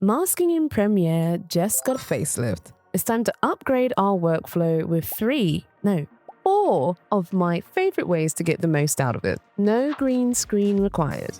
Masking in Premiere just got a facelift. It's time to upgrade our workflow with 4 of my favorite ways to get the most out of it. No green screen required.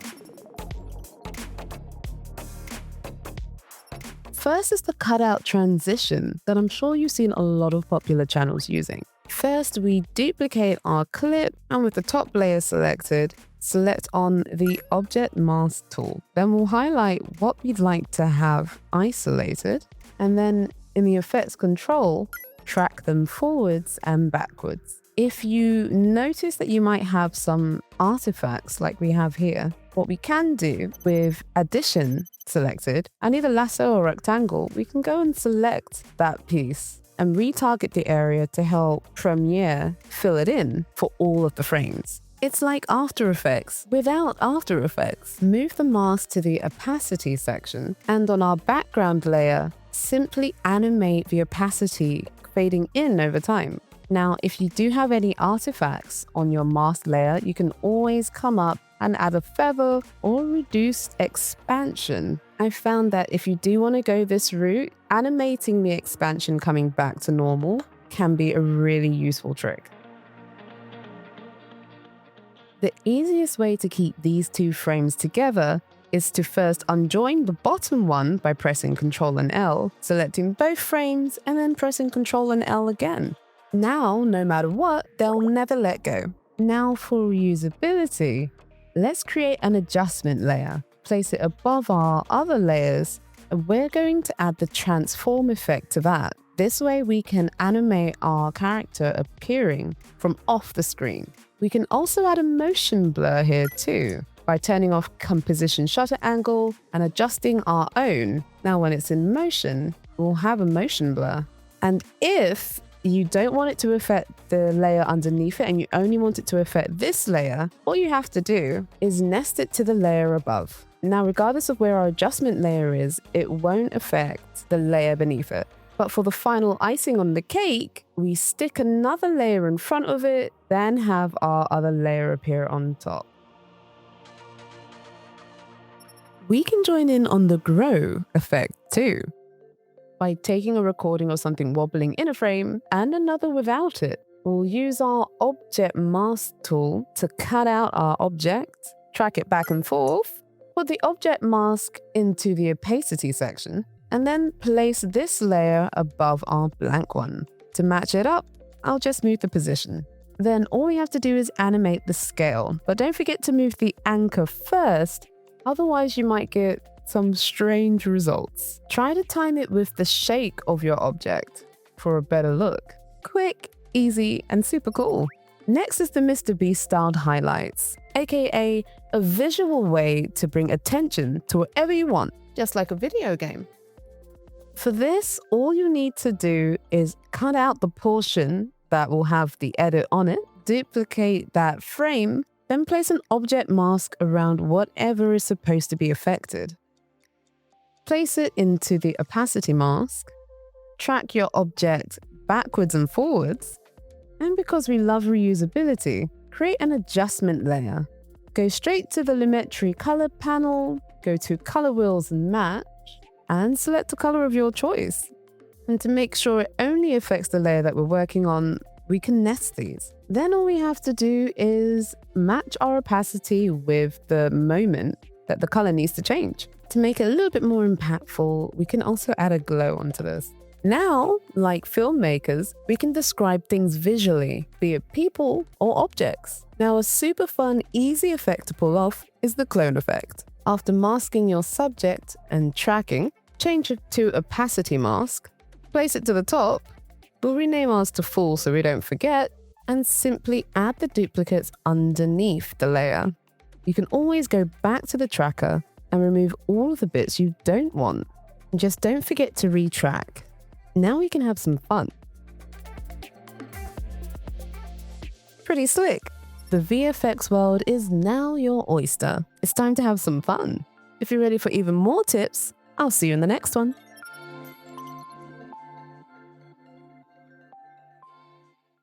First is the cutout transition that I'm sure you've seen a lot of popular channels using. First, we duplicate our clip, and with the top layer selected, select on the Object Mask tool. Then we'll highlight what we'd like to have isolated, and then in the Effects control, track them forwards and backwards. If you notice that you might have some artifacts like we have here, what we can do with Addition selected, and either lasso or rectangle, we can go and select that piece and retarget the area to help Premiere fill it in for all of the frames. It's like After Effects without After Effects. Move the mask to the opacity section, and on our background layer, simply animate the opacity fading in over time. Now, if you do have any artifacts on your mask layer, you can always come up and add a feather or reduced expansion. I found that if you do want to go this route, animating the expansion coming back to normal can be a really useful trick. The easiest way to keep these two frames together is to first unjoin the bottom one by pressing Ctrl and L, selecting both frames, and then pressing Ctrl and L again. Now, no matter what, they'll never let go. Now for reusability, let's create an adjustment layer. Place it above our other layers, and we're going to add the transform effect to that. This way we can animate our character appearing from off the screen. We can also add a motion blur here too, by turning off composition shutter angle and adjusting our own. Now when it's in motion, we'll have a motion blur. And if you don't want it to affect the layer underneath it and you only want it to affect this layer, all you have to do is nest it to the layer above. Now, regardless of where our adjustment layer is, it won't affect the layer beneath it. But for the final icing on the cake, we stick another layer in front of it, then have our other layer appear on top. We can join in on the grow effect too, by taking a recording of something wobbling in a frame and another without it. We'll use our Object Mask tool to cut out our object, track it back and forth, put the Object Mask into the opacity section, and then place this layer above our blank one. To match it up, I'll just move the position. Then all we have to do is animate the scale, but don't forget to move the anchor first, otherwise you might get some strange results. Try to time it with the shake of your object for a better look. Quick, easy, and super cool. Next is the Mr. Beast styled highlights, aka a visual way to bring attention to whatever you want, just like a video game. For this, all you need to do is cut out the portion that will have the edit on it, duplicate that frame, then place an object mask around whatever is supposed to be affected. Place it into the opacity mask, track your object backwards and forwards, and because we love reusability, create an adjustment layer. Go straight to the Lumetri color panel, go to color wheels and match, and select a color of your choice. And to make sure it only affects the layer that we're working on, we can nest these. Then all we have to do is match our opacity with the moment that the color needs to change. To make it a little bit more impactful, we can also add a glow onto this. Now, like filmmakers, we can describe things visually, be it people or objects. Now, a super fun, easy effect to pull off is the clone effect. After masking your subject and tracking, change it to opacity mask, place it to the top, we'll rename ours to full so we don't forget, and simply add the duplicates underneath the layer. You can always go back to the tracker and remove all of the bits you don't want. And just don't forget to retrack. Now we can have some fun. Pretty slick. The VFX world is now your oyster. It's time to have some fun. If you're ready for even more tips, I'll see you in the next one.